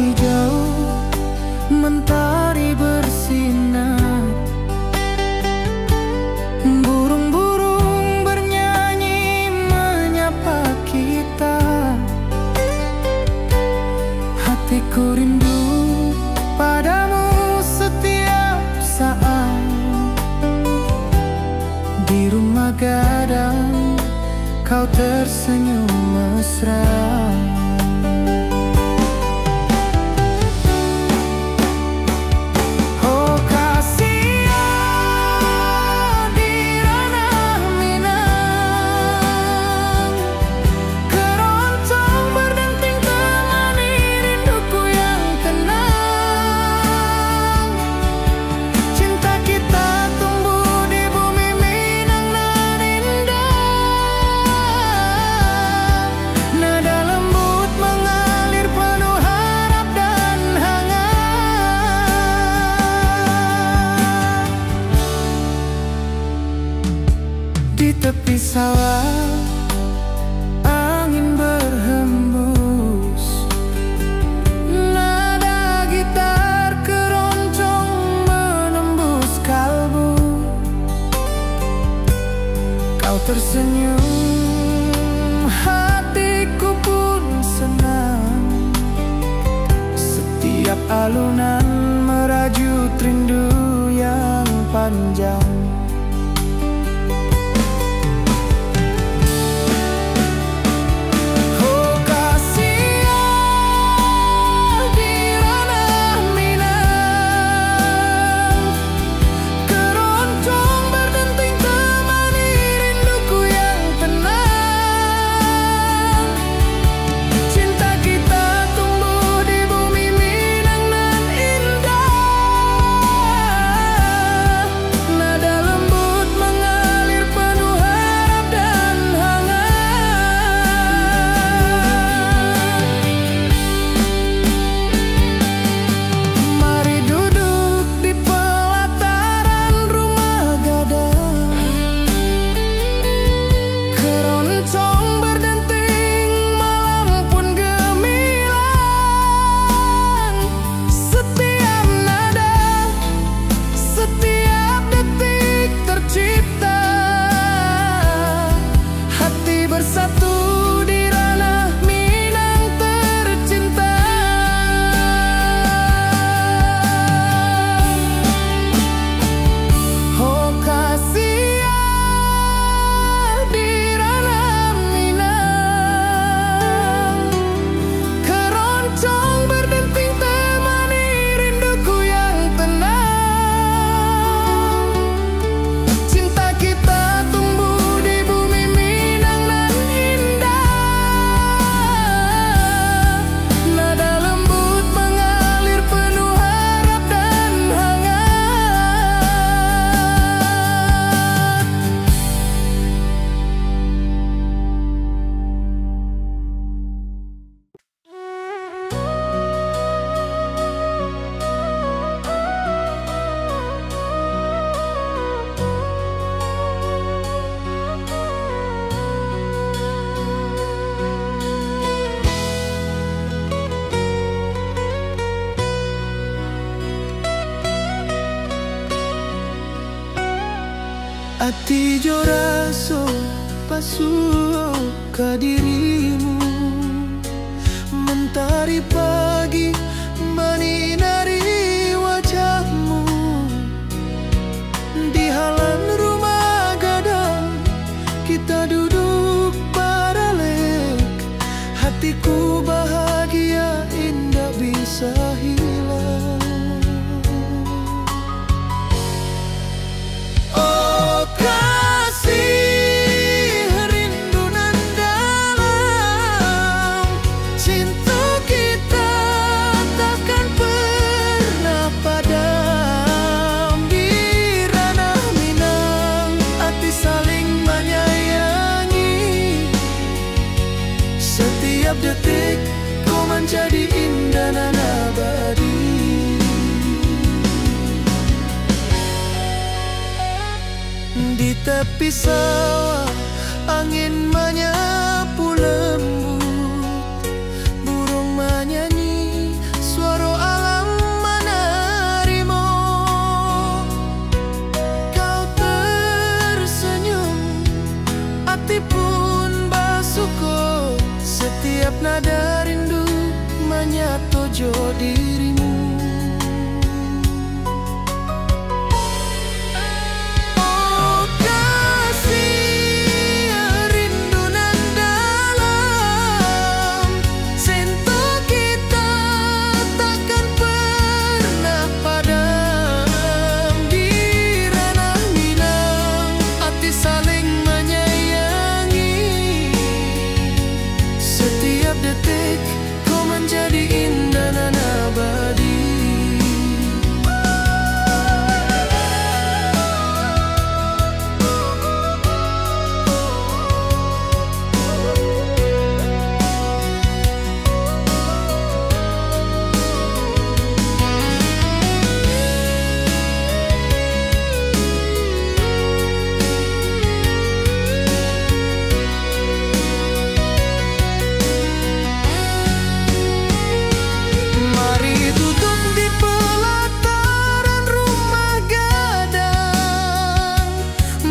hijau, mentari bersinar, burung-burung bernyanyi menyapa kita. Hatiku rindu padamu setiap saat. Di rumah gadang kau tersenyum mesra. Di tepi sawah angin berhembus, nada gitar keroncong menembus kalbu. Kau tersenyum, hatiku pun senang. Setiap alunan merajut rindu yang panjang. Ati jo raso pasuo ka dirimu, mentari pagi menyinari wajahmu. Di halaman rumah gadang kita duduk paralek, hatiku bahagia indah bisa hilang. Setiap detik kau menjadi indah dan abadi. Di tepi sawah angin menyapu lembut, burung menyanyi tojo dirimu. Oh kasih rindu nan dalam, sento kita takkan pernah padam. Di ranah Minang hati saling menyayangi, setiap detik kau menjadi indah dan abadi. Mari duduk di pelataran rumah gadang,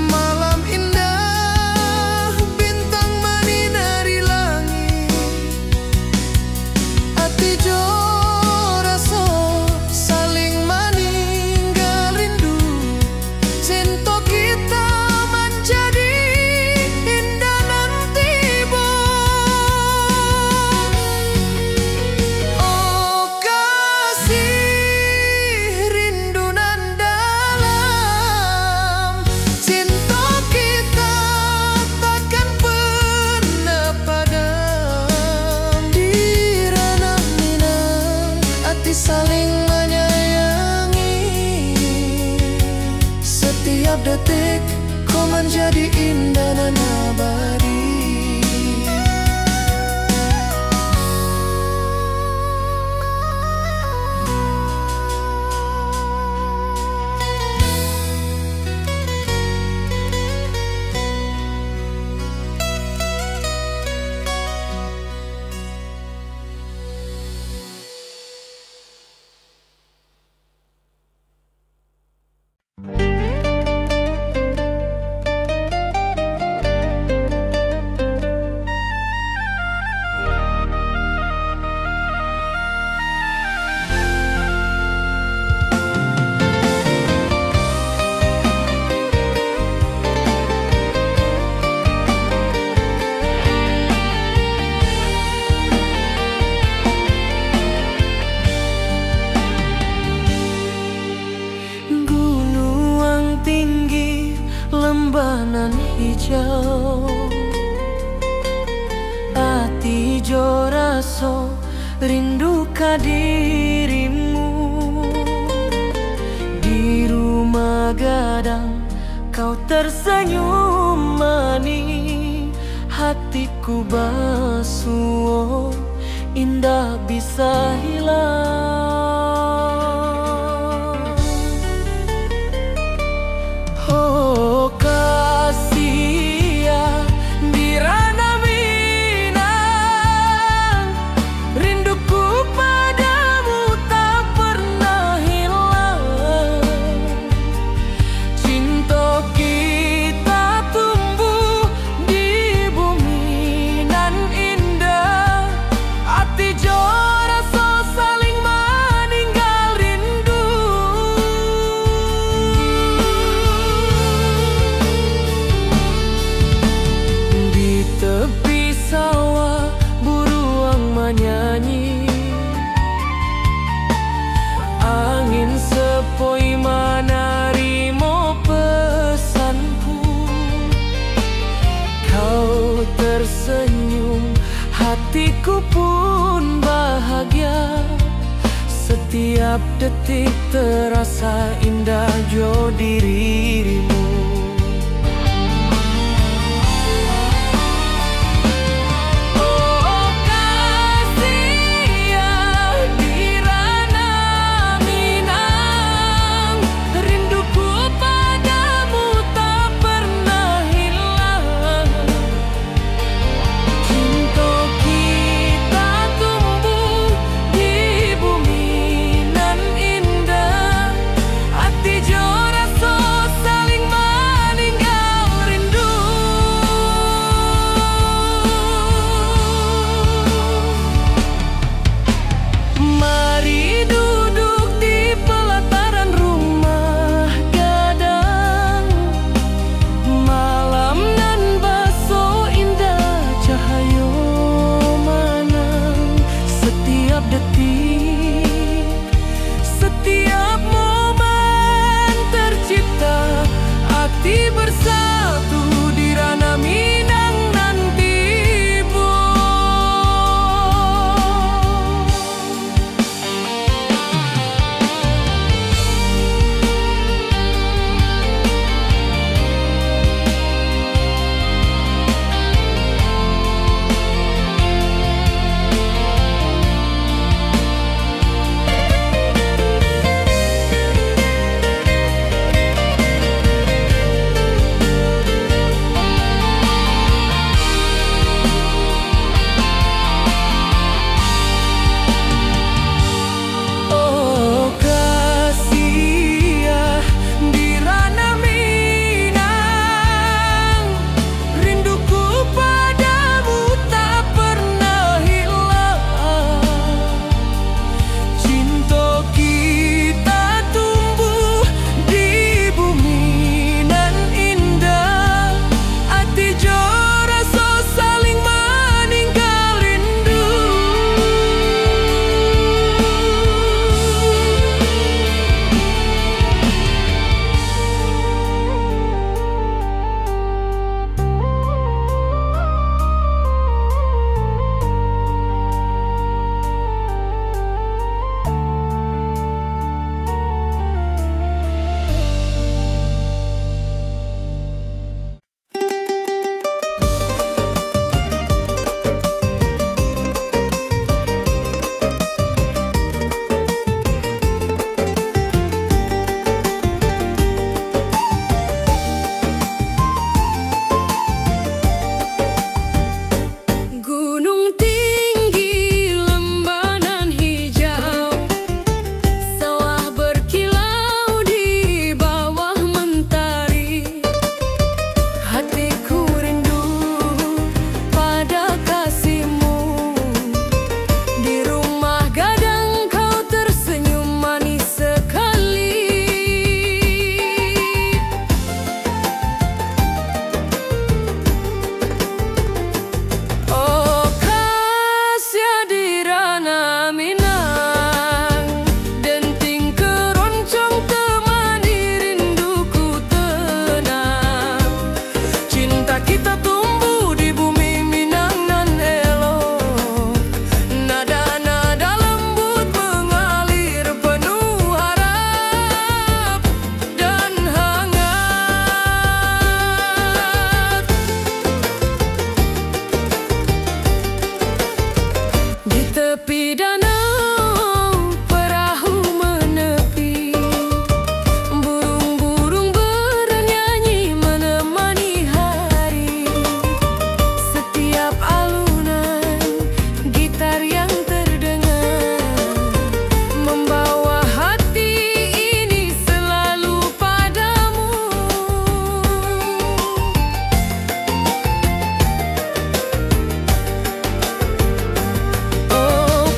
malam indah bintang menyinari langit. Hati jo rasa saling meninggal rindu, sento kita menjadi indah nanti bo. Oh kasih rindu nan dalam, cinta kita takkan pernah padam. Di ranah Minang hati saling menyayangi, setiap detik kau menjadi indah dan abadi. Gunung tinggi, lembah nan hijau, hati jo raso rindu ka dirimu. Di rumah gadang kau tersenyum manis, hatiku basuh indah bisa hilang. Oh kasih ya di ranah Minang, rinduku padamu tak pernah hilang. Cinta kita tumbuh di bumi nan indah, hati jo rasa saling meninggal rindu. Di tepi sawah buruang menyanyi, angin sepoi menarimo pesanku. Kau tersenyum, hatiku pun bahagia, setiap detik terasa indah jo dirimu. Oh kasih ya di ranah Minang, rinduku padamu tak pernah hilang. Cinta kita tumbuh di bumi nan indah, hati jo rasa saling Di danau perahu menepi, burung-burung bernyanyi menemani hari. Setiap alunan gitar yang terdengar membawa hati ini selalu padamu. Oh,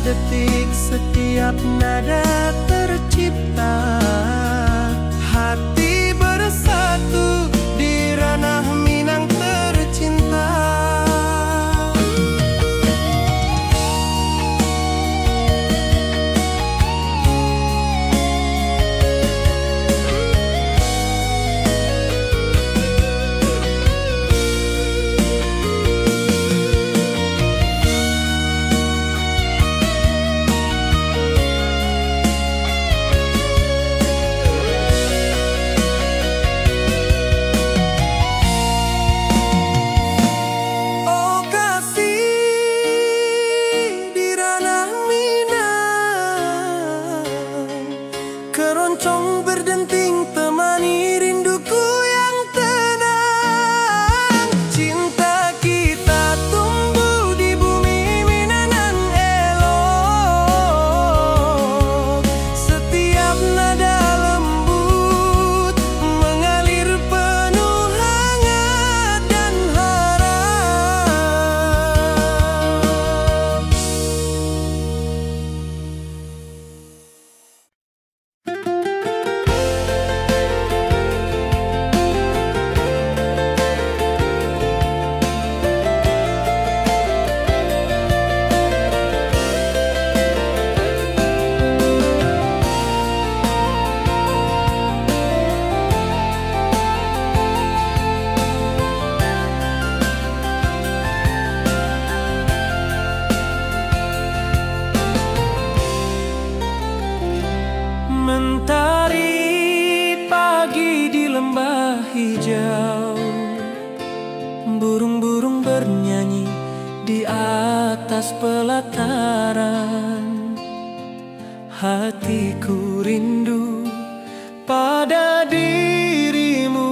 detik, setiap nada tercipta. Hati bersatu di ranah Minang tercinta. Keroncong berdenting temani rinduku yang tenang. Cinta kita tumbuh di bumi Minang elok. Setiap nada lembut mengalir penuh hangat dan harap. Mentari pagi di lembah hijau, burung-burung bernyanyi di atas pelataran. Hatiku rindu pada dirimu,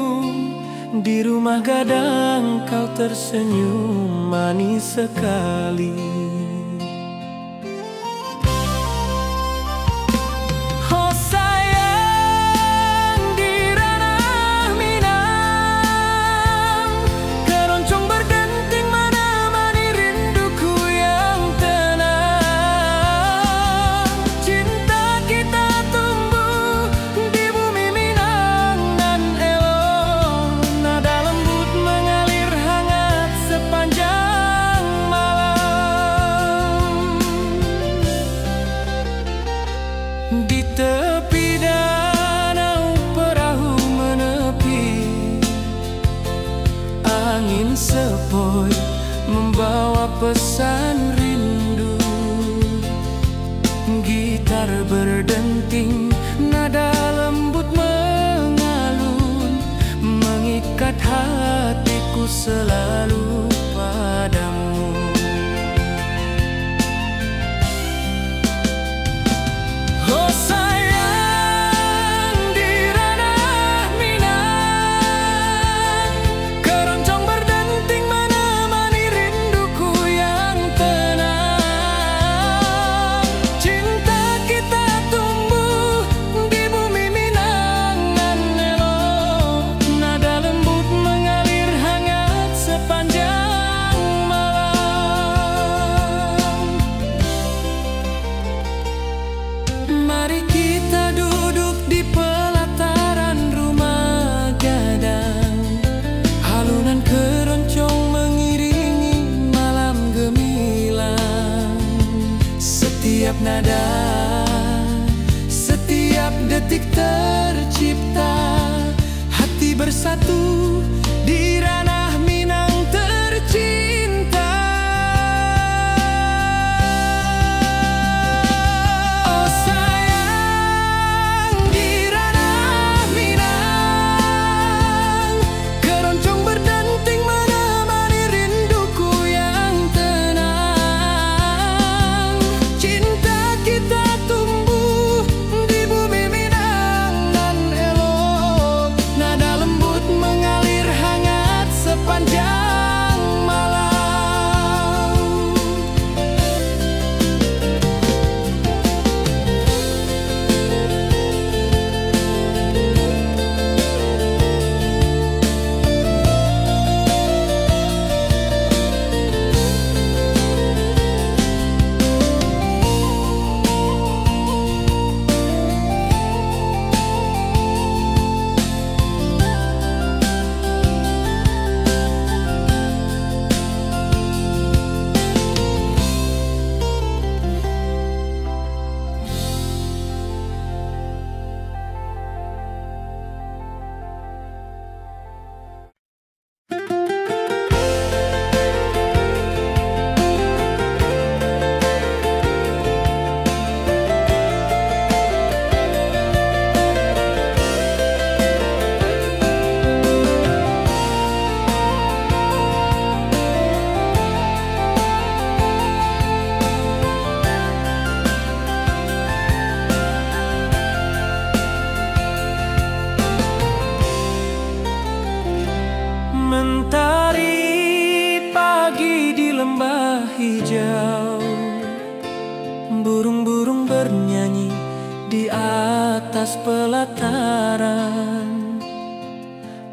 di rumah gadang kau tersenyum manis sekali. Di tepi danau perahu menepi, angin sepoi membawa pesan rindu. Gitar berdenting, nada lembut mengalun, mengikat hatiku selalu padamu. Mari kita duduk di pelataran rumah gadang, alunan keroncong mengiringi malam gemilang. Setiap nada, setiap detik tercipta, hati bersatu di ranah Minang tercinta. Nada lembut mengalir hangat Burung-burung bernyanyi di atas pelataran.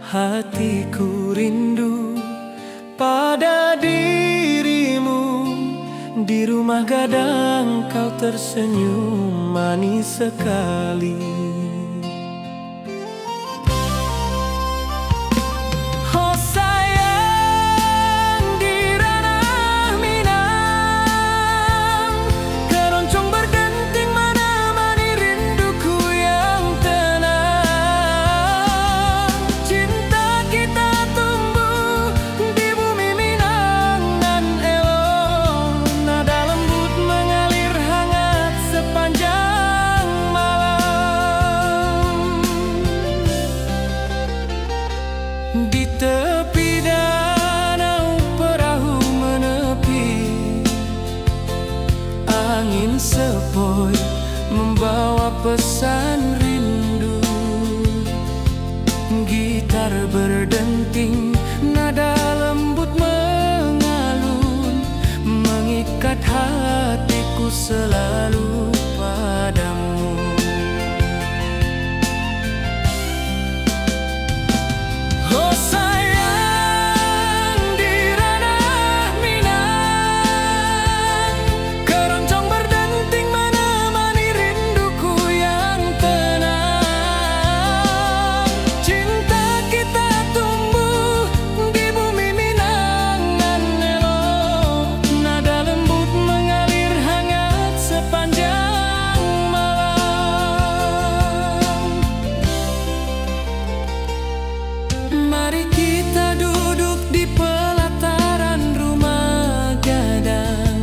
Hatiku rindu pada dirimu. Di rumah gadang kau tersenyum manis sekali. Di tepi danau perahu menepi, angin sepoi membawa pesan rindu. Gitar berdenting, nada lembut mengalun, mengikat hatiku selalu padamu. Oh sayang, di ranah Minang, keroncong berdenting menemani rinduku yang tenang. Cinta kita tumbuh di bumi Minang nan elok, nada lembut mengalir hangat sepanjang malam. Mari kita duduk di pelataran rumah gadang,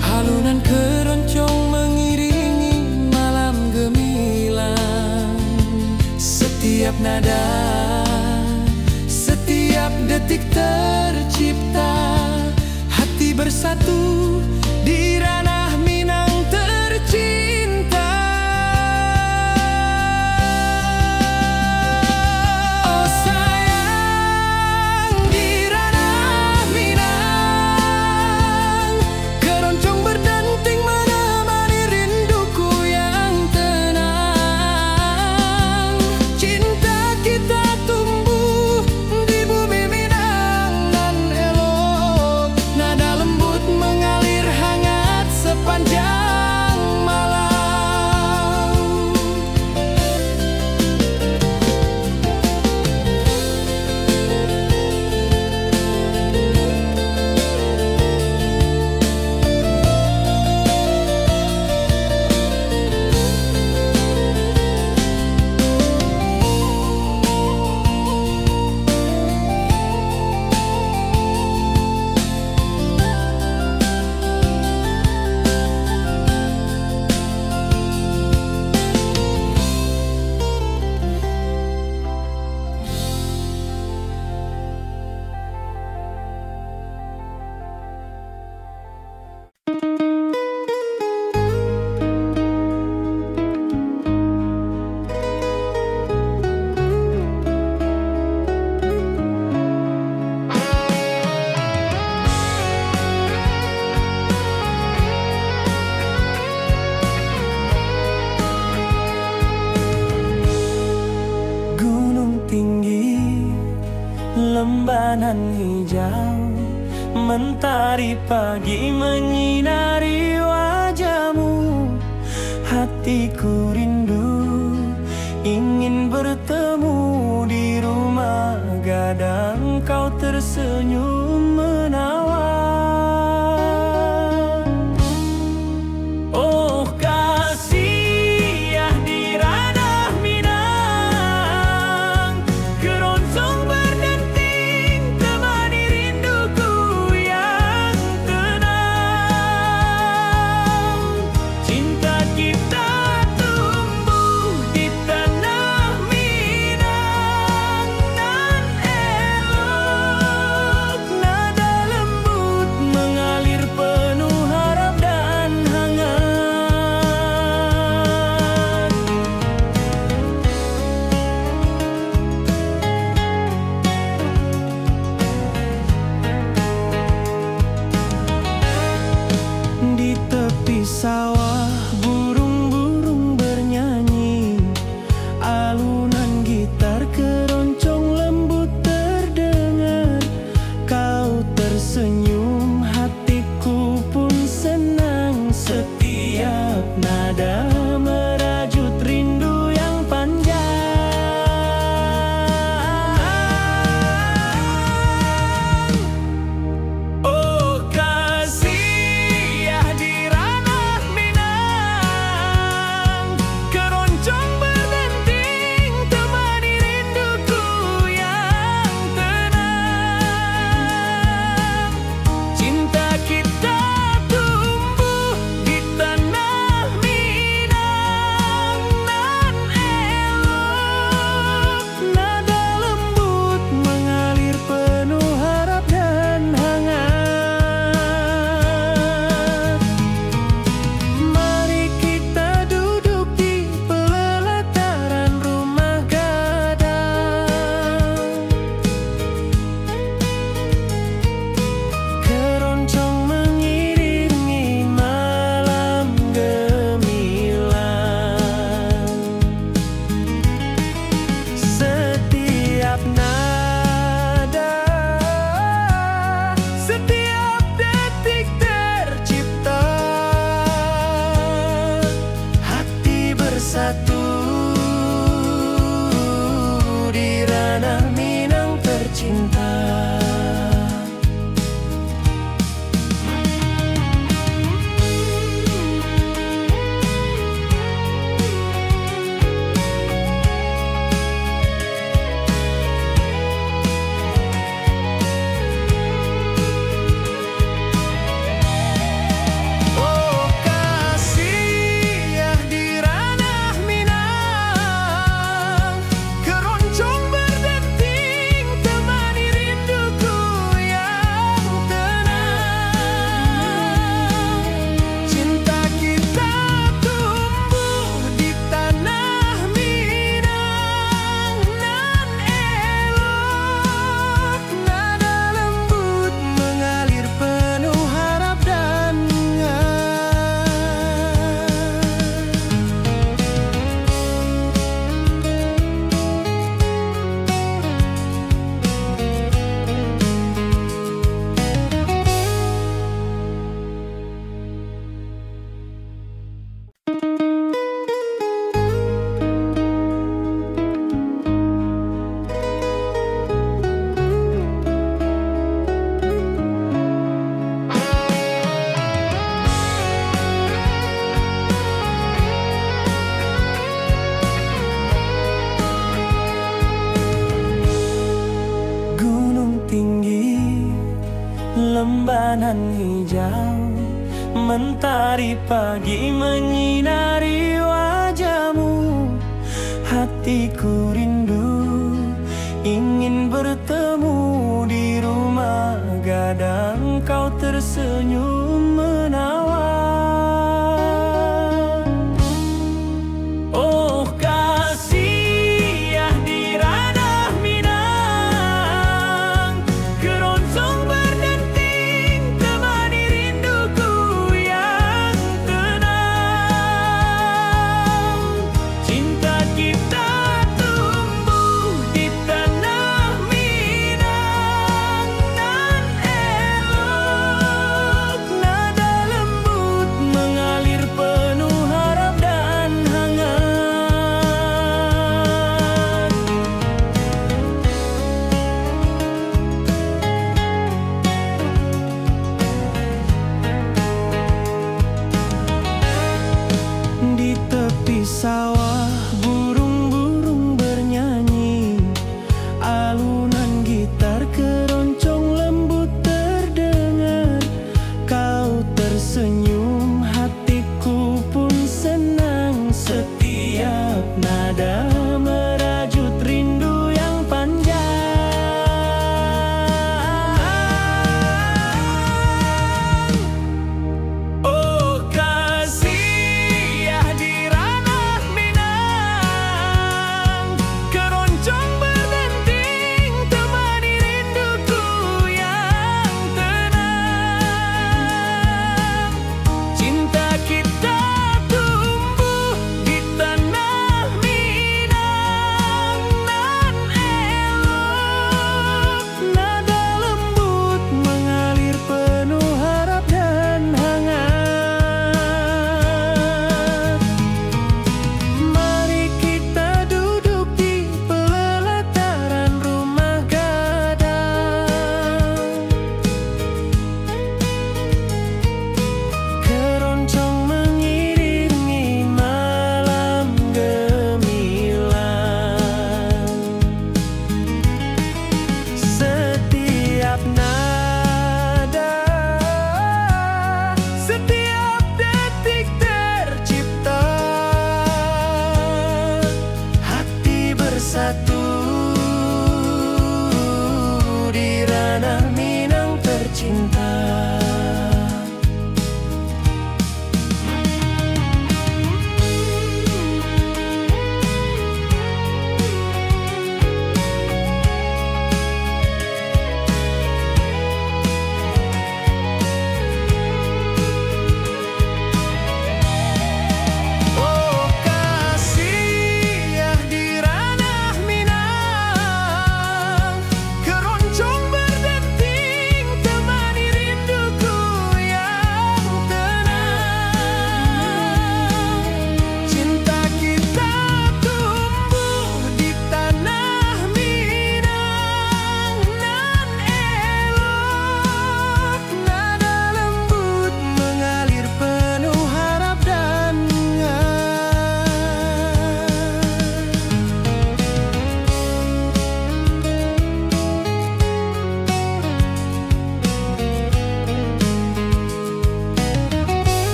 alunan keroncong mengiringi malam gemilang. Setiap nada, setiap detik tercipta, hati bersatu di ranah Minang tercinta. Lembanan hijau, mentari pagi menyinari wajahmu. Hatiku rindu ingin bertemu di rumah gadang, kau tersenyum menawan. Oh kasih ya di ranah Minang, keroncong berdenting temani rinduku yang tenang. Cinta kita tumbuh di tanah Minang nan elok, nada lembut mengalir penuh harap dan hangat. Di tepi sawah nan hijau, mentari pagi menyinari wajahmu. Hatiku rindu ingin bertemu di rumah gadang, kau tersenyum menawan. Oh kasih ya di ranah Minang, keroncong berdenting temani rinduku yang tenang. Cinta kita tumbuh di tanah Minang, nan elok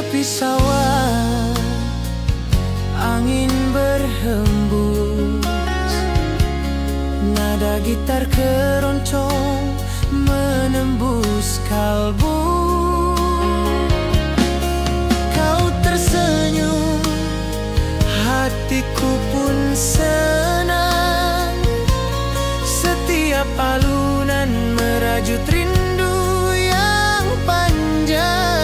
tepi sawah, angin berhembus, nada gitar keroncong menembus kalbu. Kau tersenyum, hatiku pun senang. Setiap alunan merajut rindu yang panjang.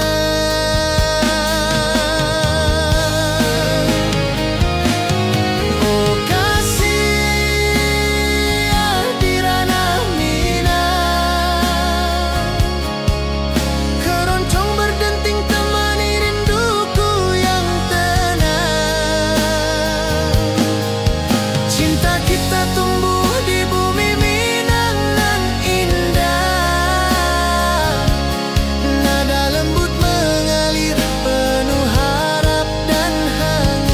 Oh kasih di ranah Minang, keroncong berdenting temani rinduku yang tenang. Cinta kita tumbuh di bumi Minang nan indah, nada lembut mengalir penuh harap dan hangat.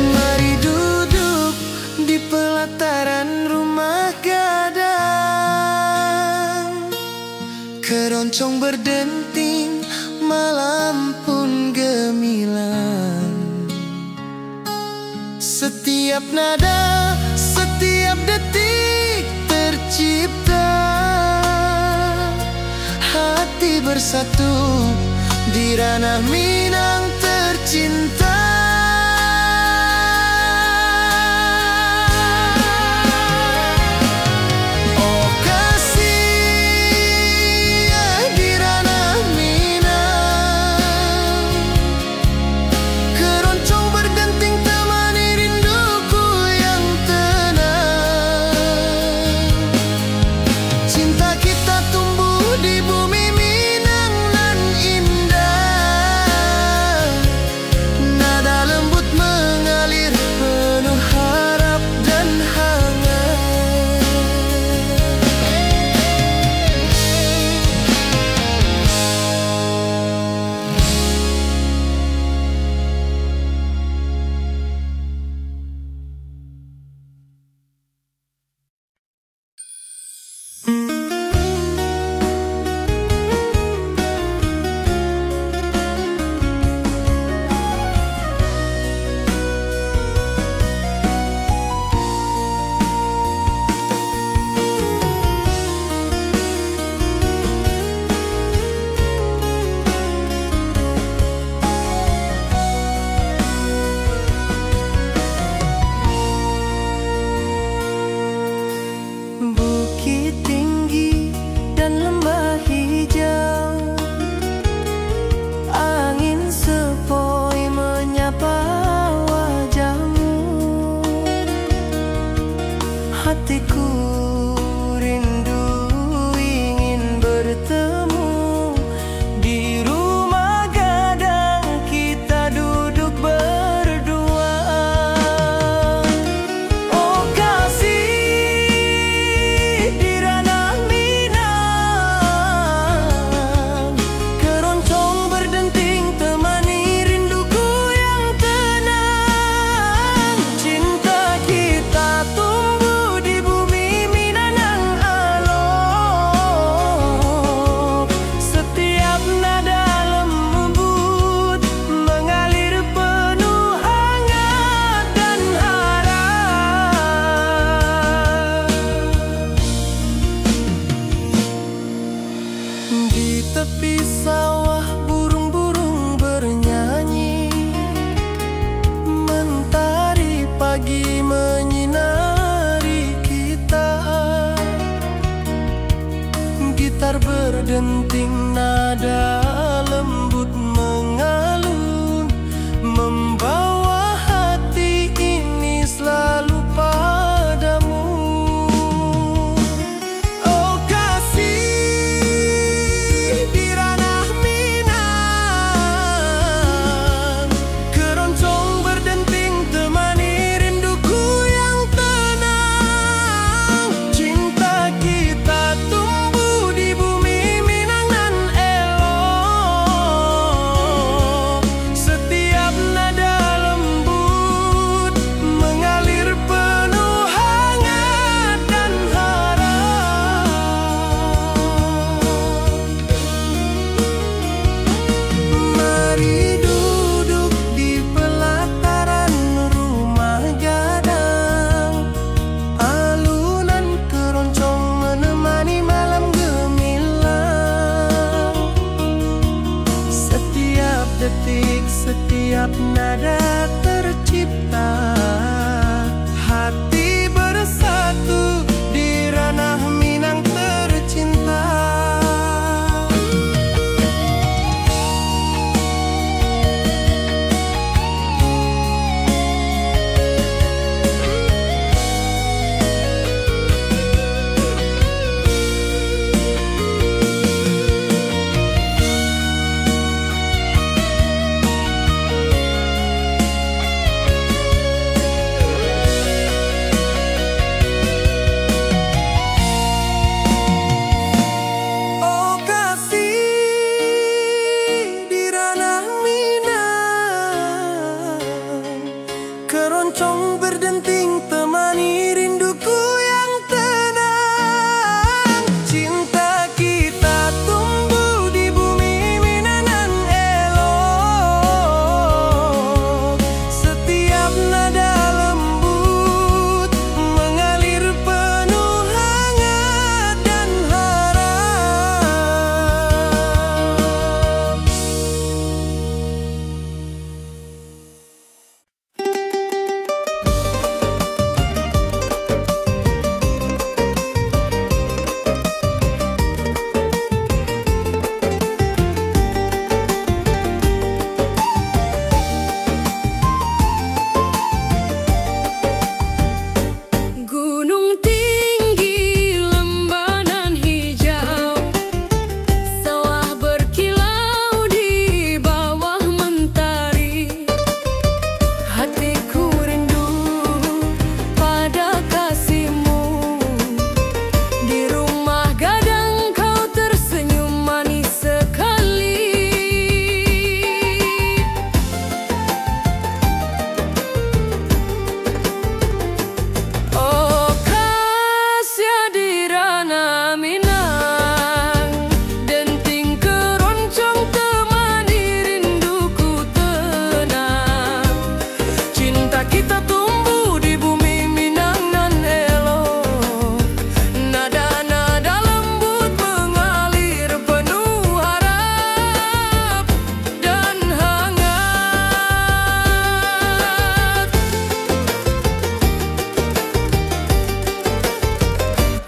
Mari duduk di pelataran rumah gadang, keroncong berdenting, malam pun gemilang. Setiap nada, setiap detik tercipta, hati bersatu di ranah Minang tercinta. Oh kasih di ranah Minang, keroncong berdenting temani rinduku yang tenang. Cinta kita tumbuh di bumi Minang nan indah, nada lembut mengalir penuh harap dan hangat. Bukit tinggi dan lembah hijau, angin sepoi menyapa wajahmu. Hatiku rindu ingin bertemu di rumah gadang, kita duduk berdua. Oh kasih di ranah Minang, keroncong berdenting temani rinduku yang tenang. Cinta kita tumbuh di bumi Minang yang alok, setiap nada lembut mengalir penuh hangat dan harap. Di tepi sawah burung-burung bernyanyi, mentari pagi menyinari kita. Gitar berdenting, nada lembut mengalun, membawa hati ini selalu padamu. Oh kasih di ranah Minang, keroncong berdenting temani rinduku yang tenang. Cinta kita tumbuh di bumi Minang nan elok, Setiap nada tercipta, hati bersatu di ranah Minang tercinta. Keroncong berdenting temani rinduku yang tenang. Cinta kita tumbuh di bumi Minang elok. Setiap nada lembut mengalir penuh hangat dan harap. Gunung tinggi, lembanan hijau, sawah berkilau di bawah mentari. Hatiku rindu pada kasihmu. Di rumah gadang kau tersenyum manis sekali. Oh Kasia di ranah Minang, denting keroncong temani rinduku tenang. Cinta kita tumbuh di bumi Minang nan elok. Nada-nada lembut mengalir penuh harap dan hangat.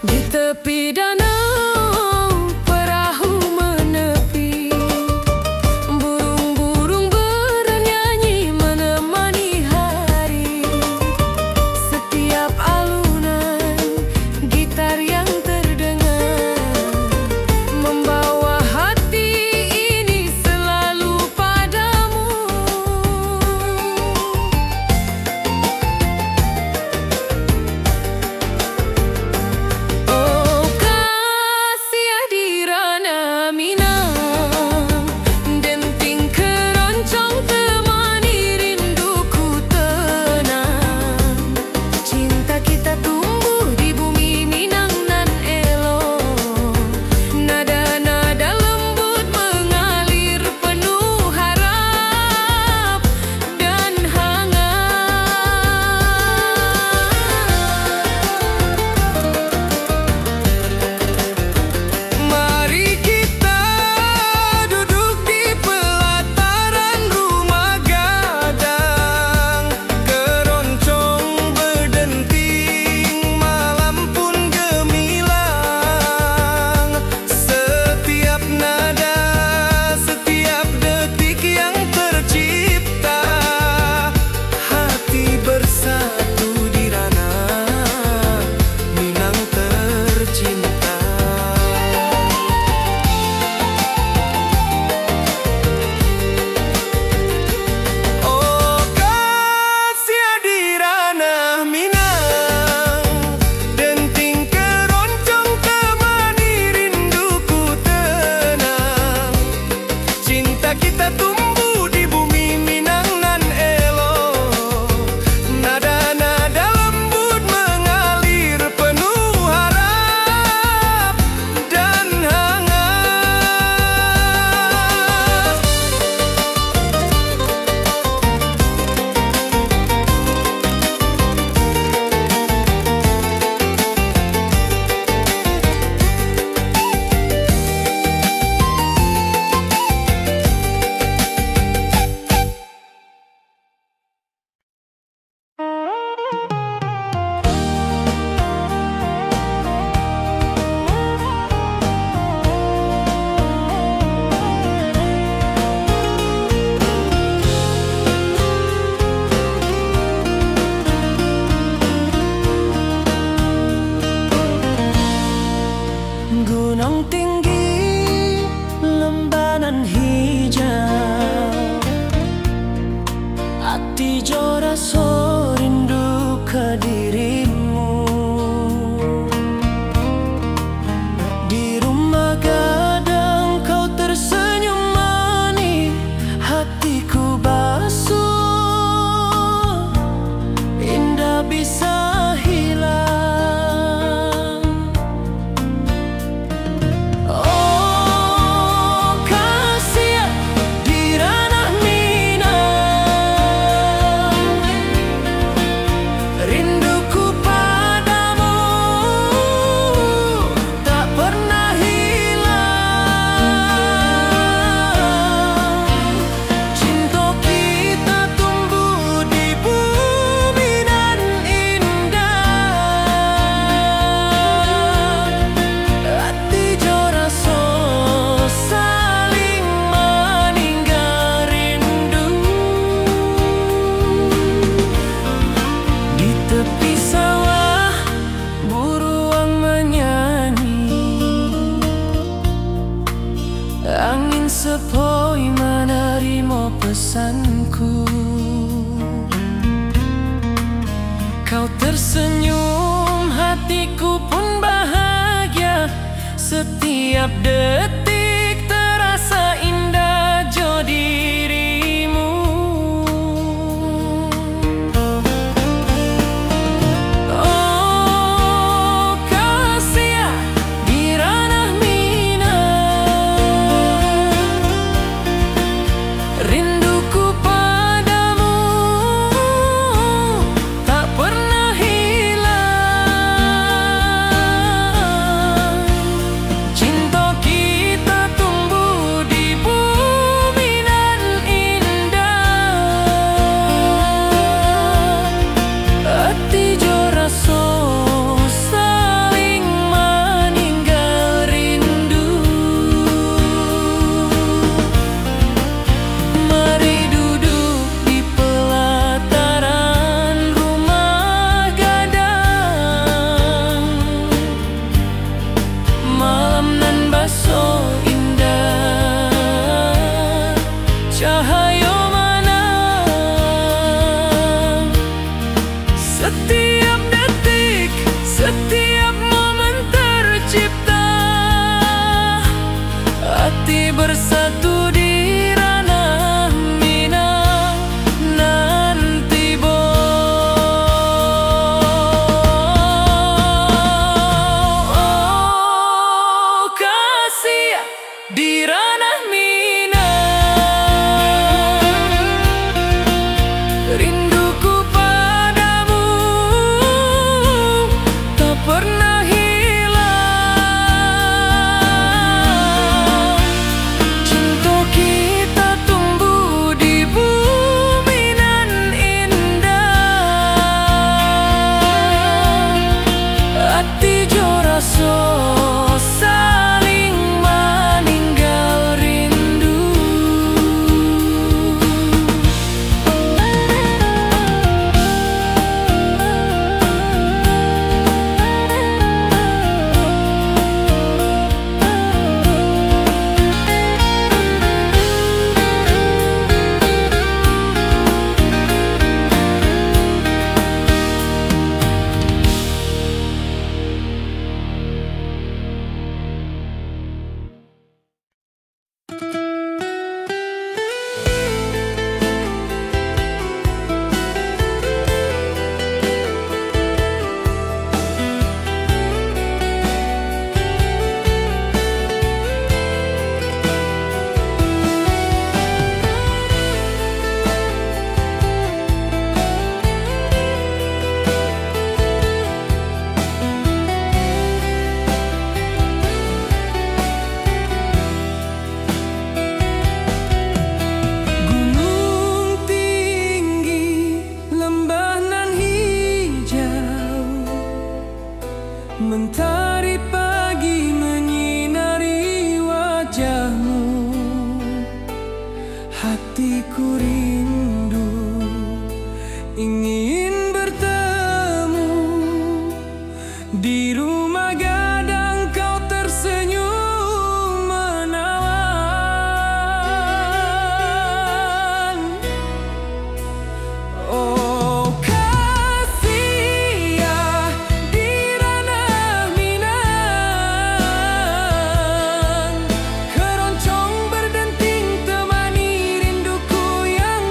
Di tepi danau perahu menepi, burung-burung bernyanyi menemani hari. Setiap alunan gitar yang terdengar membawa hati ini selalu padamu. Oh Kasia di ranah Minang, denting keroncong temani rinduku tenang. Cinta kita tumbuh di bumi Minang nan elok. Nada-nada lembut mengalir penuh harap dan hangat. Mari kita duduk di pelataran rumah gadang. Keroncong berdenting, malam pun gemilang. Setiap nada, setiap detik yang tercipta, hati bersatu di ranah Minang tercinta. Oh Kasia di ranah Minang, denting keroncong temani rinduku tenang. Cinta kita tumbuh di bumi Minang nan elok. Nada-nada lembut mengalir penuh harap dan hangat. Angin sepoi menerima pesanku. Kau tersenyum, hatiku pun bahagia. Setiap detik terasa indah jo dirimu. Oh kasih di ranah minang, rinduku padamu tak pernah hilang. Cinta kita tumbuh di bumi nan indah. Hati jo rasa saling meninggal rindu. Mari duduk di pelataran rumah gadang. Malam nan baso indah, cahaya menang. Setiap detik, setiap momen tercipta. Hati bersatu di ranah minang nanti bo. Oh kasih di ranah minang, rinduku padamu tak pernah hilang. Cinta kita tumbuh di bumi nan indah. Hati jo rasa saling meninggal rindu. Gunung tinggi, lembah nan hijau, mentari pagi menyinari wajahmu. Hatiku rindu ingin bertemu di rumah gadang. Kau tersenyum menawan. Oh kasih di ranah minang, keroncong berdenting temani rinduku yang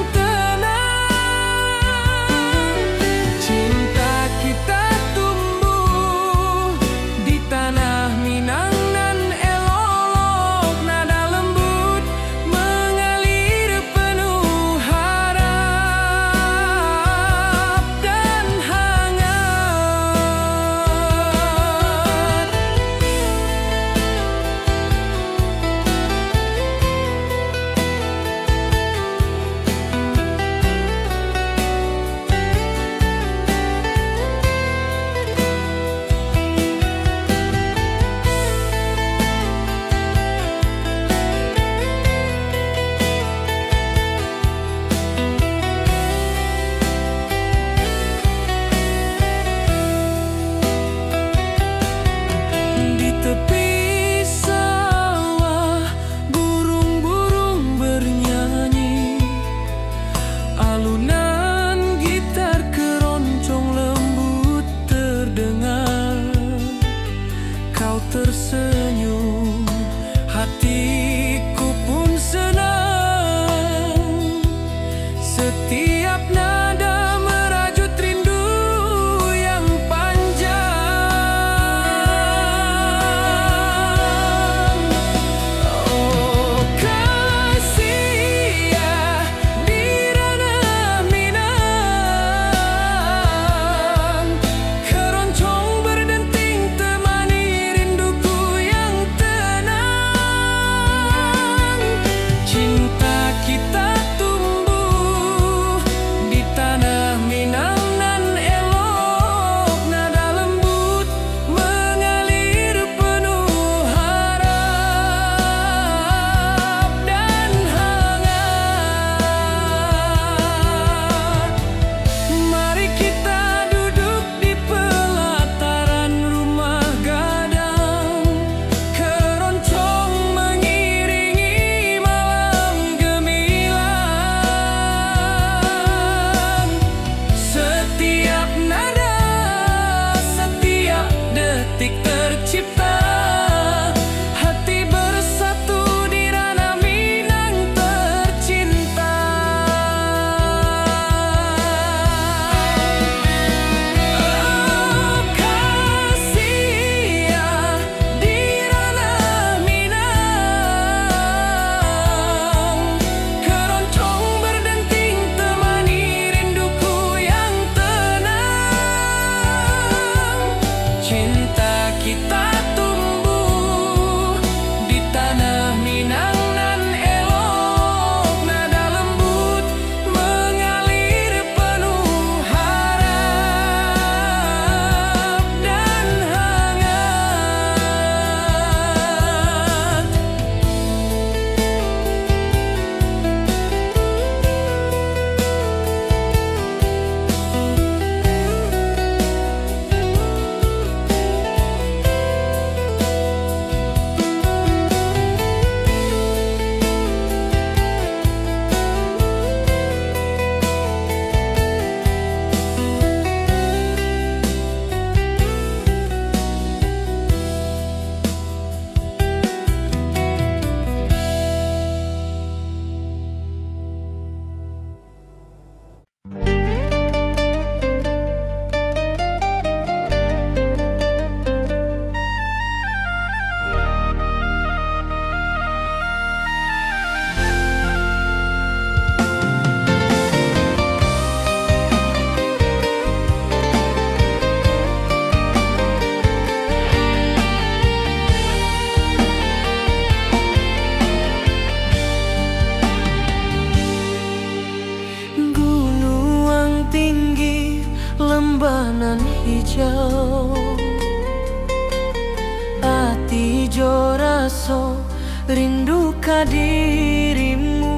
duka dirimu.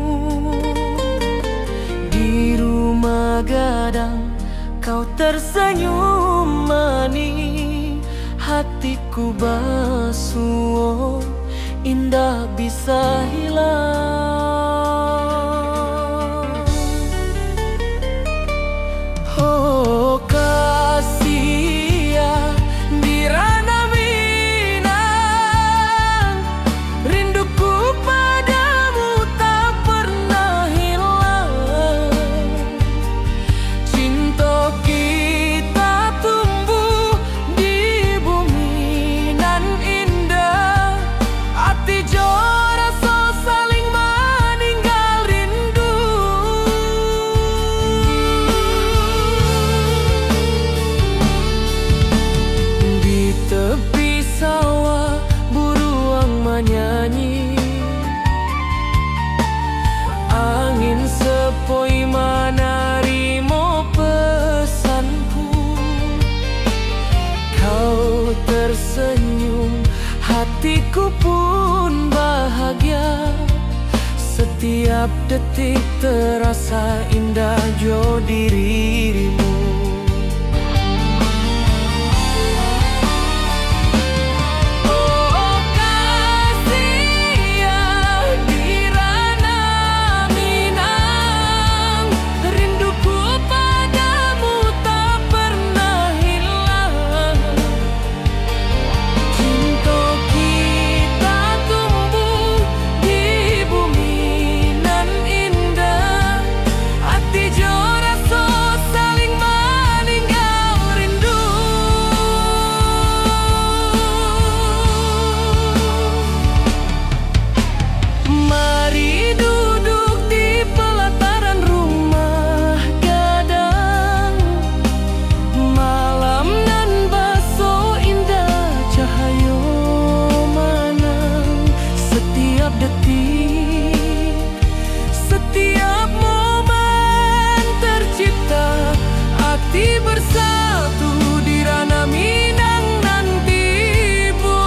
Di rumah gadang kau tersenyum manis, hatiku basuh, indah bisa hilang. Oh kasih ya di ranah Minang, rinduku padamu tak pernah hilang. Cinta kita tumbuh di bumi nan indah, hati jora so saling meninggal rindu. Di tepi sawah buruang menyanyi, angin sepoi menerima pesanku. Kau tersenyum, hatiku pun bahagia. Setiap detik terasa indah jo dirimu. Oh kasih ya di ranah Minang, rinduku padamu tak pernah hilang. Cinta kita tumbuh di bumi nan indah, hati jora so saling meninggal rindu. Mari duduk di pelataran rumah gadang, malam nan baso indah cahaya manang. Setiap detik, setiap momen tercipta, hati bersatu di ranah Minang nan tiba.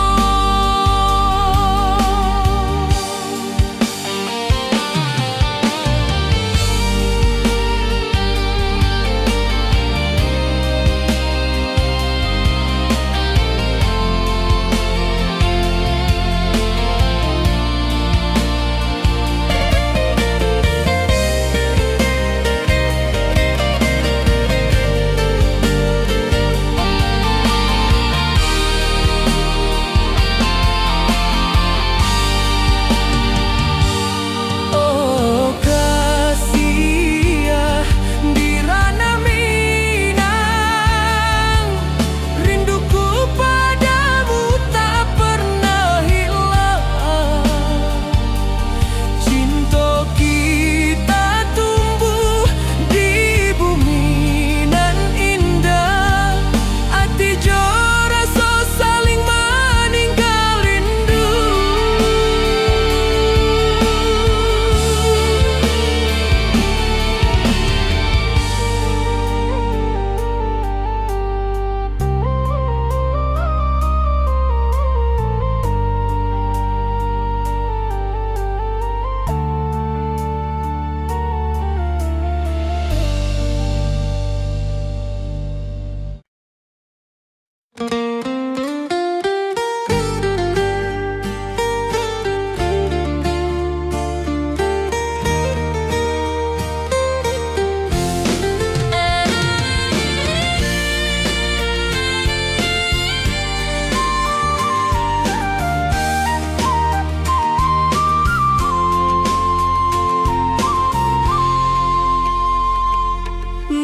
Oh kasih ya di ranah Minang, rinduku padamu tak pernah hilang. Cinta kita tumbuh di bumi nan indah, hati jora so saling meninggal rindu.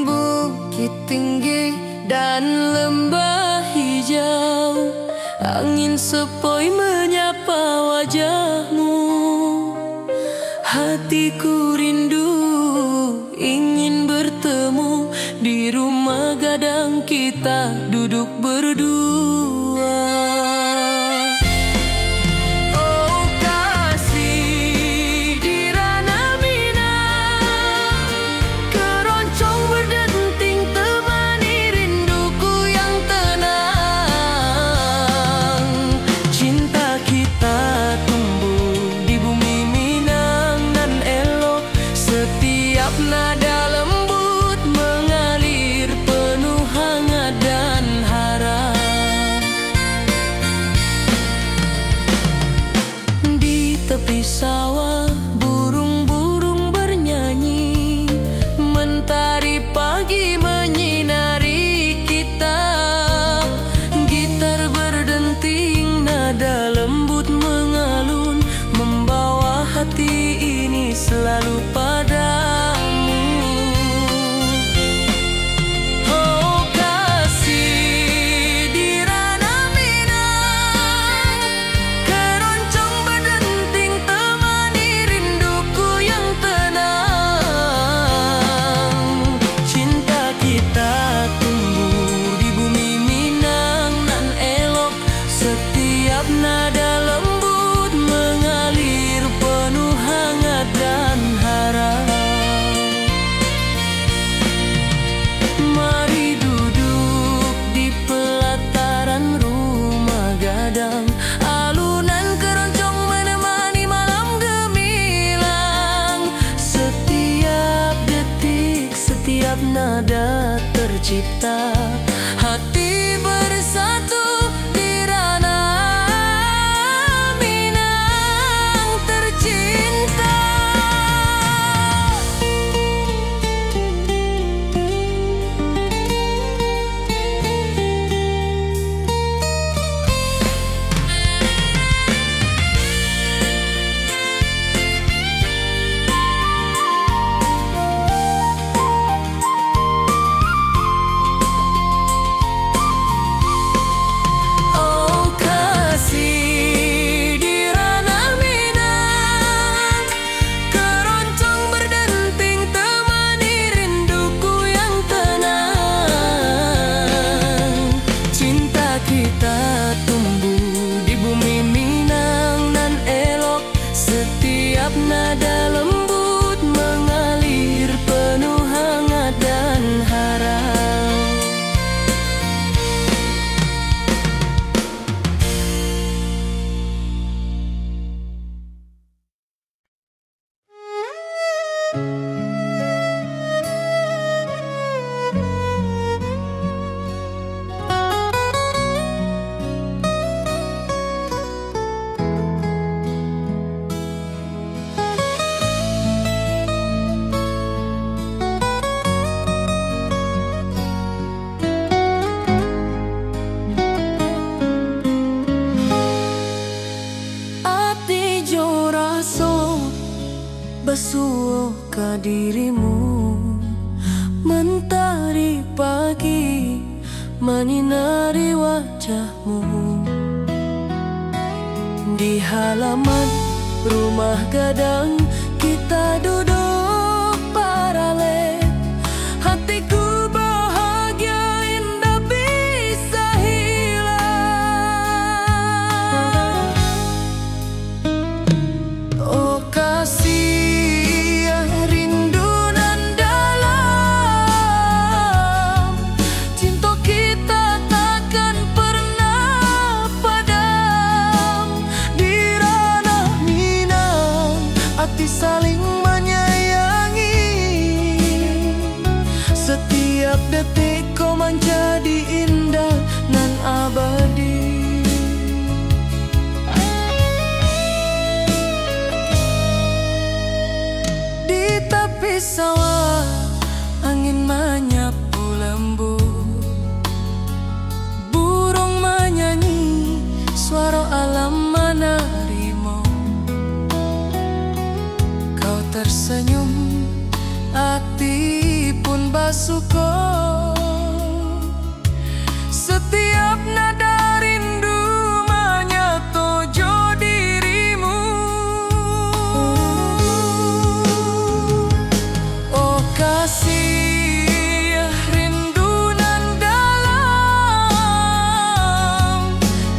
Bukit tinggi dan lembah hijau, angin sepoi menyapa wajahmu. Hatiku rindu ingin bertemu di rumah gadang kita duduk berdua. Oh kasih di ranah Minang, keroncong berdenting temani rinduku yang tenang. Cinta kita tumbuh di bumi sawah burung-burung bernyanyi, mentari pagi menyinari kita. Gitar berdenting, nada lembut mengalun, membawa hati ini selalu padamu. Oh kasih di ranah Minang, keroncong berdenting temani rinduku yang tenang. Cinta kita tumbuh di bumi Minang nan elok, setiap nada lembut mengalir penuh hangat dan harap. Mari duduk di pelataran rumah gadang, alunan keroncong menemani malam gemilang. Setiap detik, setiap nada tercipta, hati bersatu di ranah Minang tercinta. Oh kasih di ranah Minang, keroncong berdenting temani rinduku yang tenang. Cinta kita tumbuh di bumi Minang nan elok, setiap nada lembut mengalir penuh hangat dan harap. Ati jo raso basuh ka dirimu, mentari pagi menyinari wajahmu. Di halaman rumah gadang kita duduk paralel, hatiku bahagia indah bisa hilang. Oh kasih rindu nan dalam, cinta kita takkan pernah padam. Di ranah Minang hati saling menyayangi, setiap detik kau menjadi indah nan abadi. Di tepi sawah angin menyapu lembut, burung menyanyi, suara alam menerimu. Kau tersenyum, hati pun basuh. Setiap nada rindu menyatu jo dirimu. Oh kasih rindu nan dalam,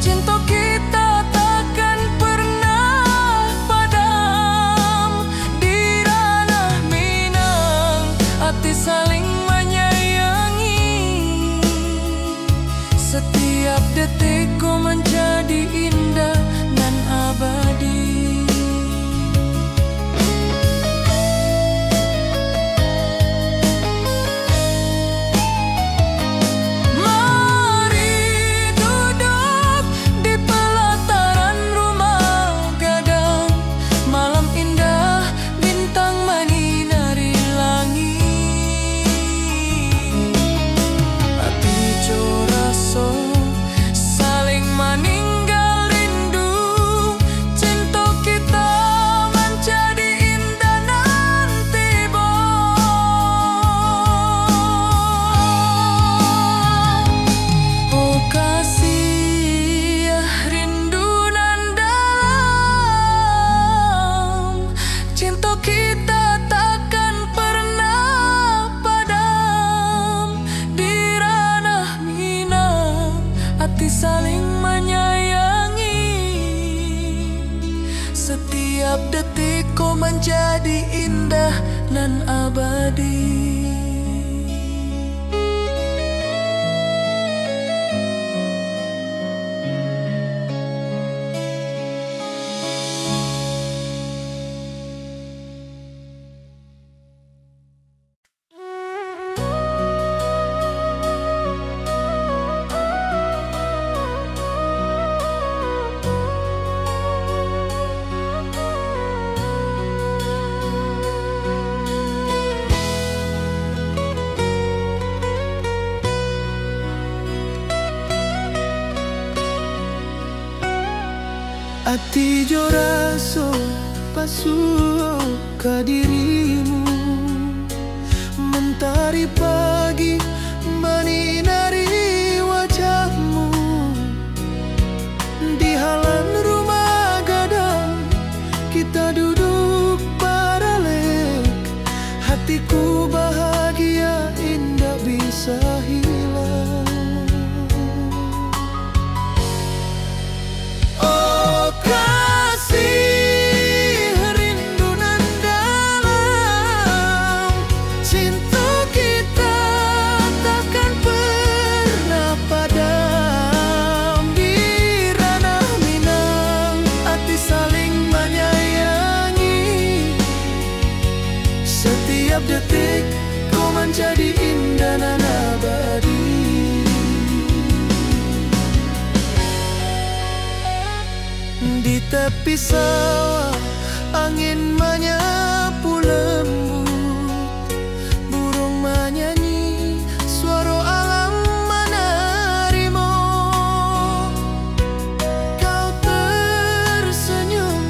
cinta kita takkan pernah padam. Di ranah Minang hati saling menyayangi, setiap detik kau menjadi indah nan abadi. Ati jo raso pasuo ka dirimu, mentari pagi menyinari wajahmu. Di halaman rumah gadang kita duduk paralek, hatiku bahagia indah bisa hilang. Setiap detik kau menjadi indah dan abadi. Di tepi sawah angin menyapu lembut, burung menyanyi, suara alam menarimu. Kau tersenyum,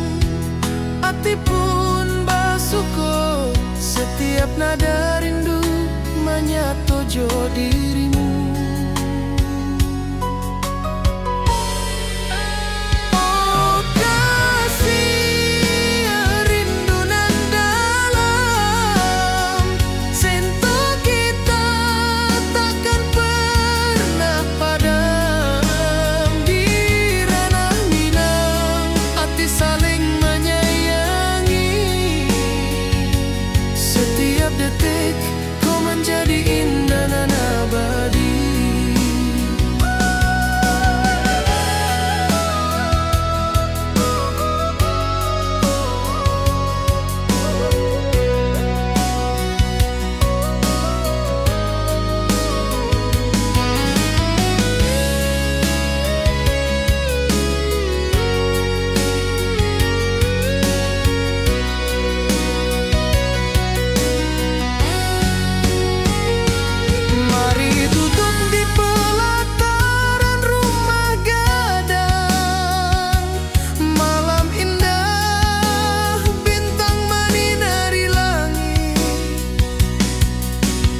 hati pun bersyukur. Setiap nada rindu menyatu jo dirimu. Oh kasih rindu nan dalam, cinta kita takkan pernah padam. Di ranah Minang hati saling menyayangi. Setiap detik kau menjadi indah dan abadi. Mari duduk di pelataran rumah gadang. Malam indah, bintang menyinari langit.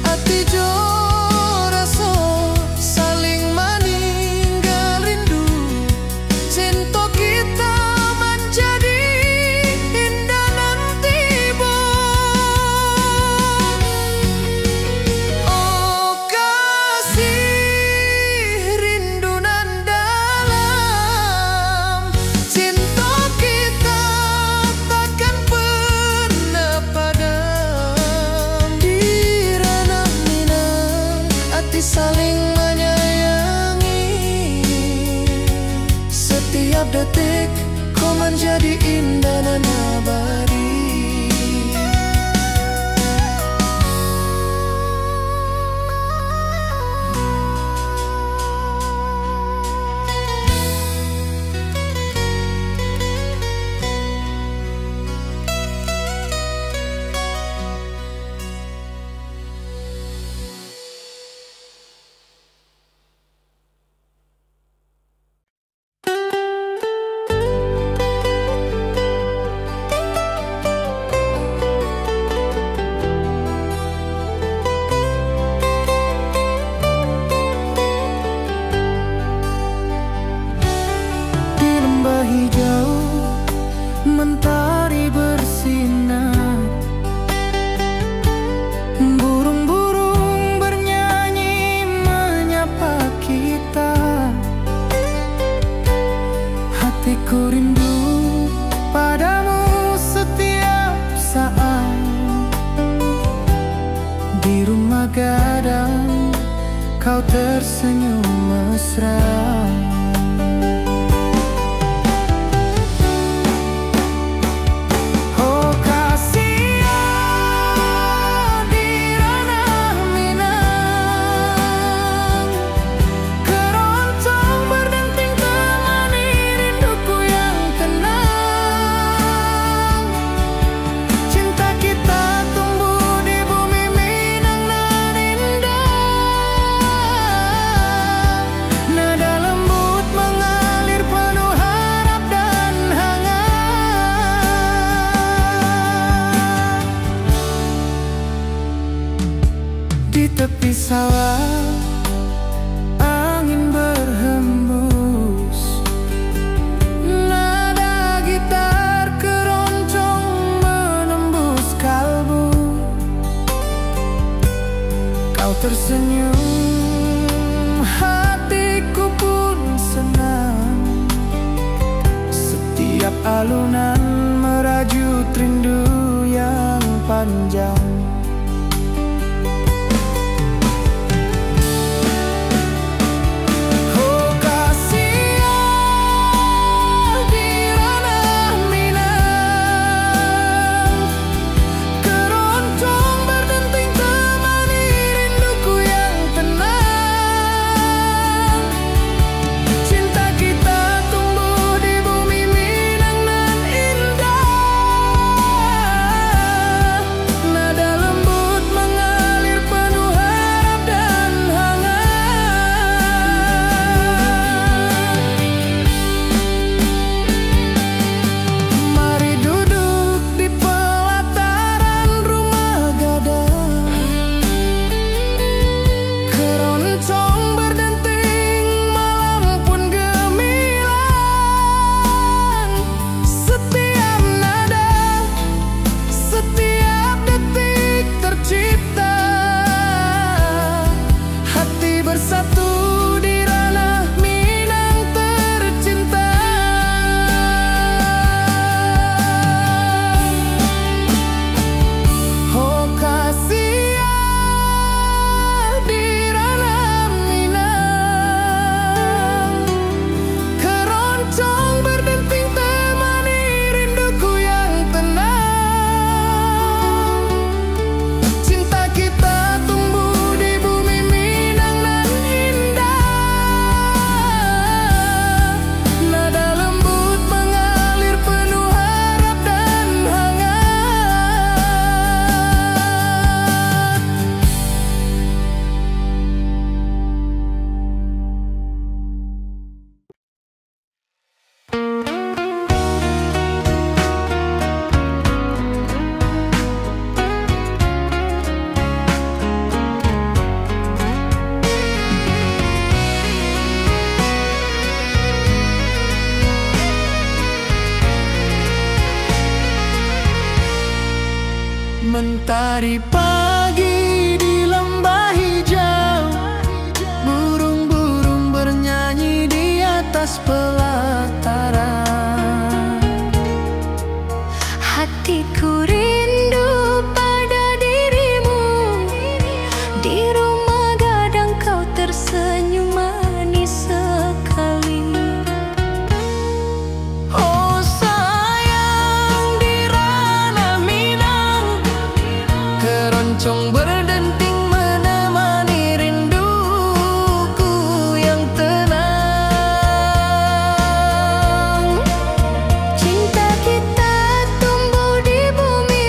Hati jo rasa saling meninggal rindu. Cinta kita menjadi indah nanti bo. Oh kasih rindu nan dalam, cinta kita takkan pernah padam. Di ranah Minang hati saling menyayangi. Setiap detik kau menjadi indah dan abadi. tersenyum mesra. Di tepi sawah angin berhembus, nada gitar keroncong menembus kalbu. Kau tersenyum, hatiku pun senang. Setiap alunan merajut rindu yang panjang. Mentari pagi di lembah hijau, burung-burung bernyanyi di atas pelataran. Hatiku rindu pada dirimu, di rumah gadang kau tersenyum manis sekali. Oh sayang, di ranah Minang keroncong berdenting menemani rinduku yang tenang. Cinta kita tumbuh di bumi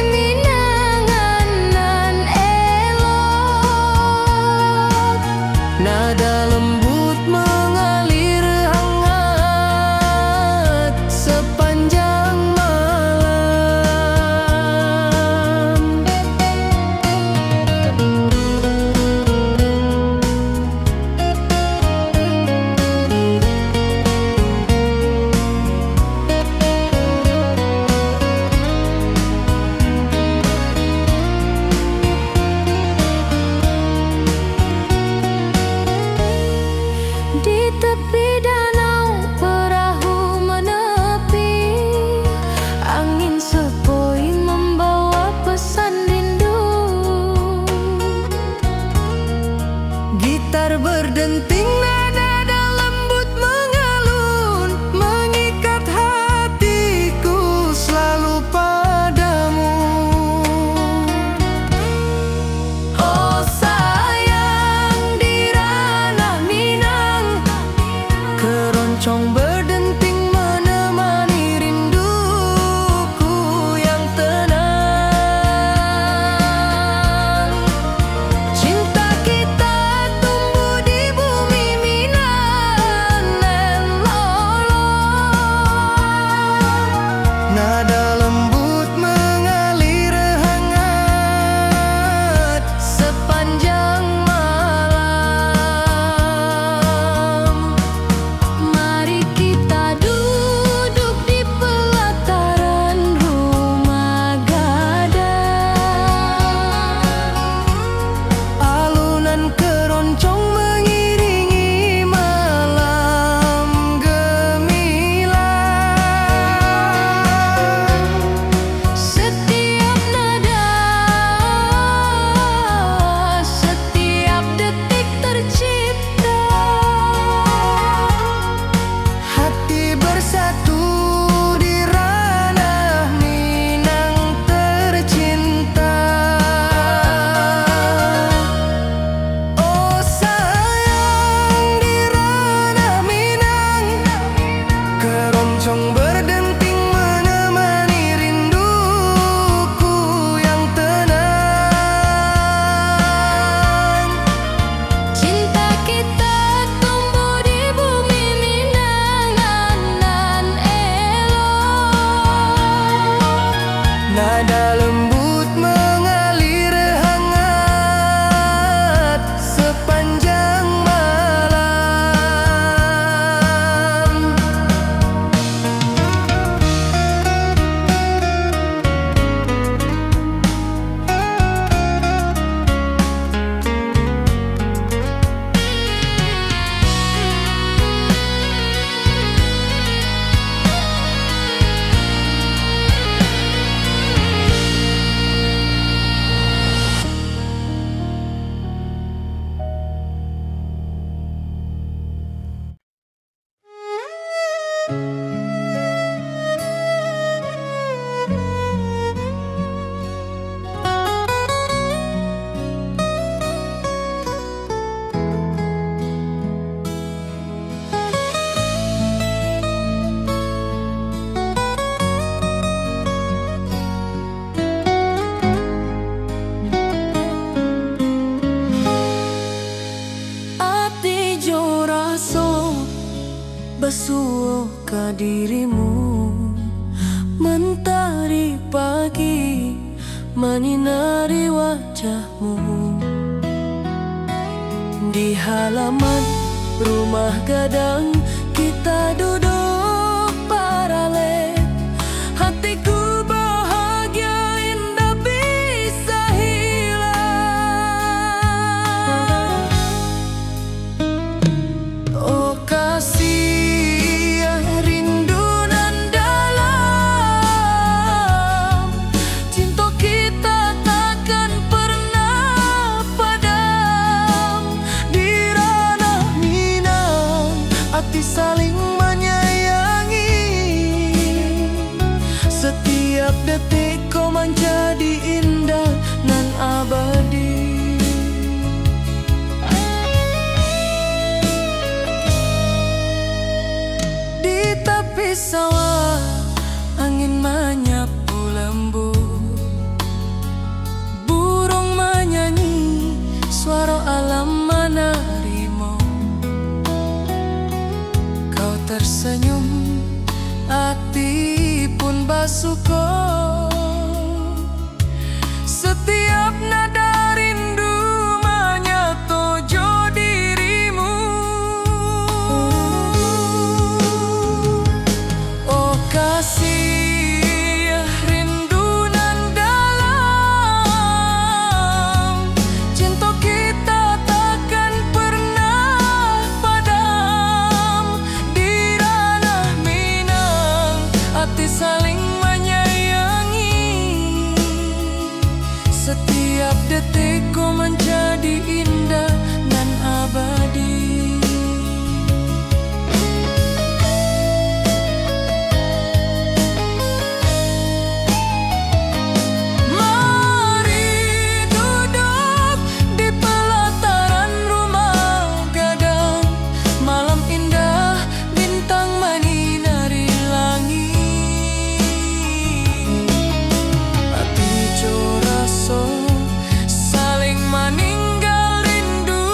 Nada lembut mengalir hangat sepanjang malam. Ati jo raso basuh ka dirimu, mentari pagi menyinari wajahmu. Di halaman rumah gadang kita duduk paralel. Hatiku bahagia indah bisa hilang. Oh kasih rindu nan dalam, cinta kita takkan pernah padam. Di ranah Minang hati saling menyayangi, setiap detik kau menjadi indah nan abadi. Di tepi sawah angin menyapu lembut, burung menyanyi, suara alam menerimu. Kau tersenyum, hati pun basuh. Setiap nada rindu menyatu jo dirimu. Oh kasih rindu nan dalam, cinta kita takkan pernah padam. Di ranah Minang hati saling menyayangi, setiap detik ku menjadi indah dan abadi. Mari duduk di pelataran rumah gadang, malam indah bintang menyinari langit. Hati jo raso saling meninggal rindu,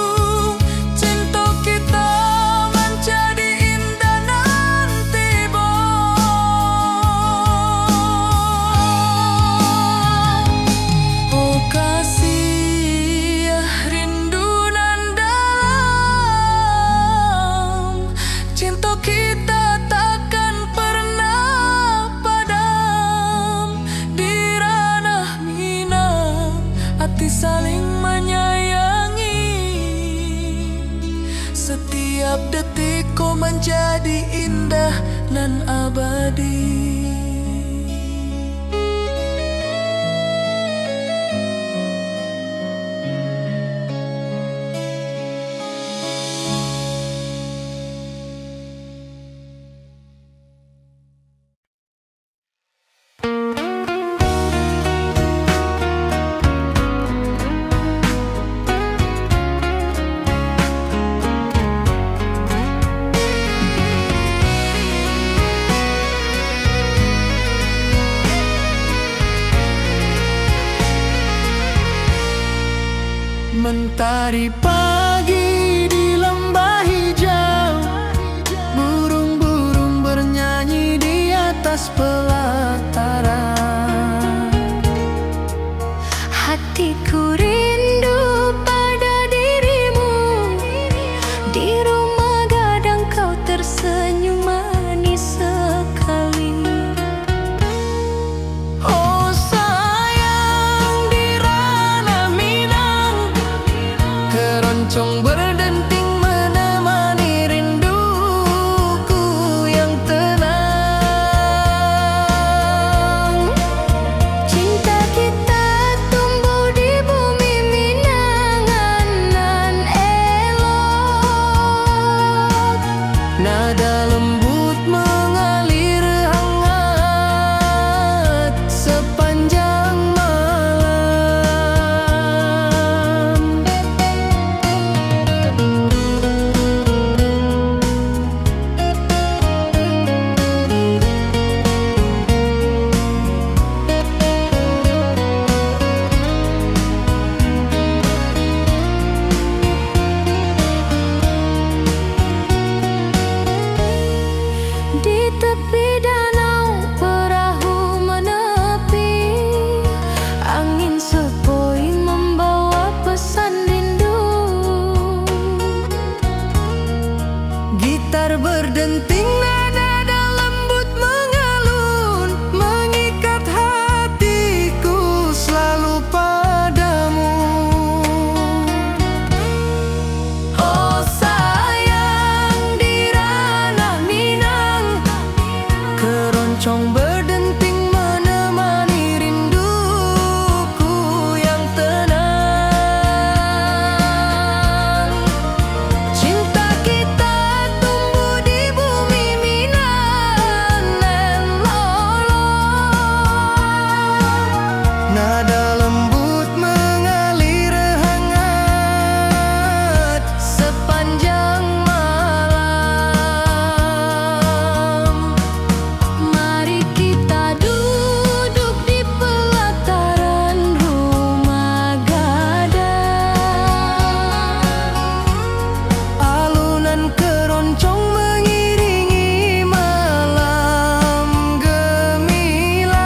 cinta kita menjadi indah nanti oh kasih rindu nan dalam, cinta kita takkan pernah padam. Di ranah Minang hati saling menyayangi, setiap detik kau menjadi indah nan abadi. Mentari pagi di lembah hijau, burung-burung bernyanyi di atas pelataran. Hatiku rindu pada dirimu. Di rumah gadang kau tersenyum manis sekali. Oh sayang, di ranah Minang keroncong berdenting menemani rinduku yang tenang. Cinta kita tumbuh di bumi Minangan nan elok. Nada lembut mengalir hangat sepanjang malam. Di tepi danau perahu menepi. Angin sepoi membawa pesan rindu. Gitar berdenting, nada lembut mengalun, mengikat hatiku selalu padamu. Oh sayang, di ranah Minang keroncong berdenting menemani rinduku yang tenang. Cinta kita tumbuh di bumi Minang nan lolong. Nada lembut mengalir hangat sepanjang malam. Mari kita duduk di pelataran rumah gadang. Alunan keroncong mengiringi malam gemilang.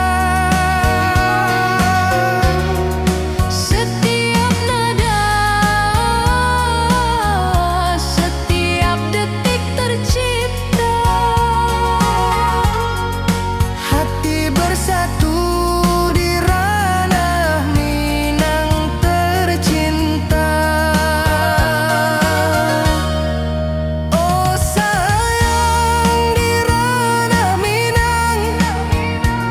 Setiap nada, setiap detik tercipta. Hati bersatu di ranah Minang tercinta. Oh sayang, di ranah Minang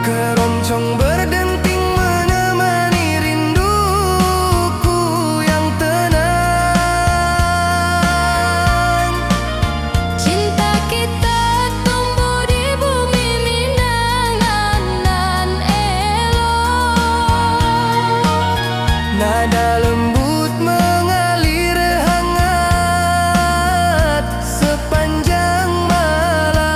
keroncong berdenting menemani rinduku yang tenang. Cinta kita tumbuh di bumi Minangan nan elok. Nada lembut mengalir hangat sepanjang malam.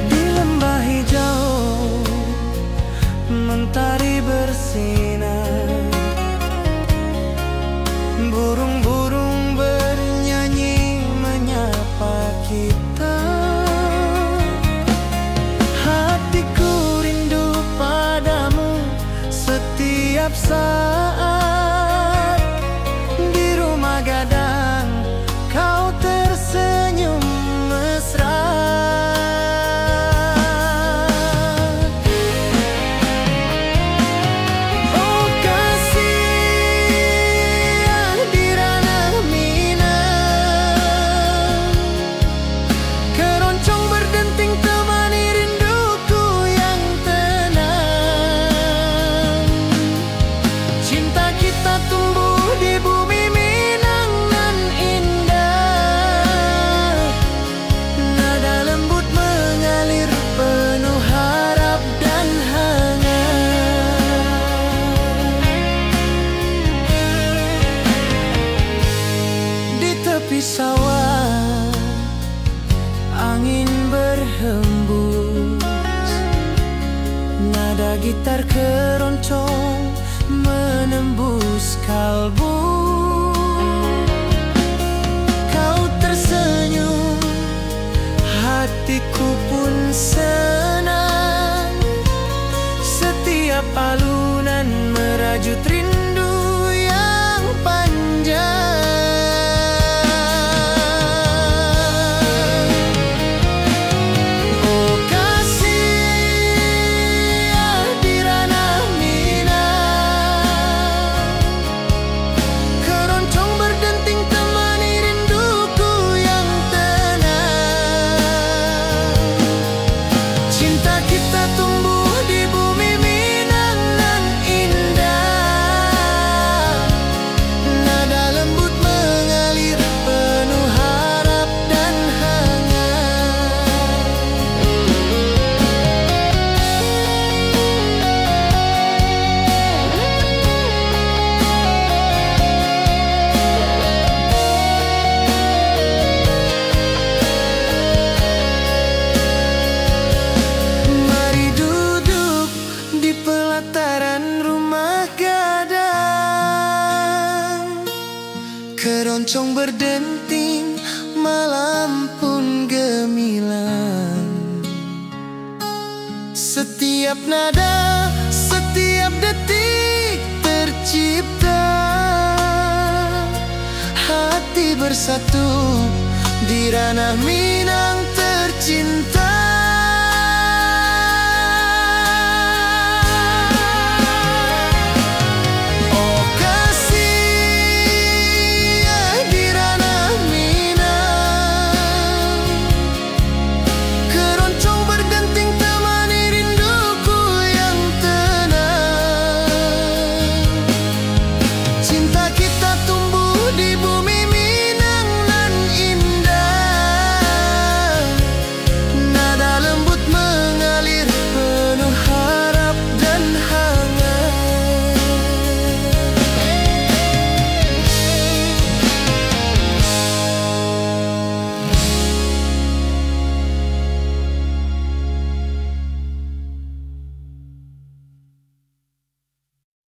Di lembah hijau mentari bersinar, burung-burung bernyanyi menyapa kita. Hatiku rindu padamu setiap saat. Di rumah gadang kau tersenyum mesra. suara gitar keroncong menembus kalbu. Kau tersenyum, hatiku pun senang. Setiap alunan merajut rindu yang panjang. Oh kasih di ranah Minang, keroncong berdenting temani rinduku yang tenang. Cinta kita tumbuh di bumi Minang nan indah. Nada lembut mengalir penuh harap dan hangat. Mari duduk di pelataran rumah gadang. Keroncong berdenting, malam pun gemilang. Setiap nada, setiap detik tercipta. Hati bersatu di ranah Minang tercinta.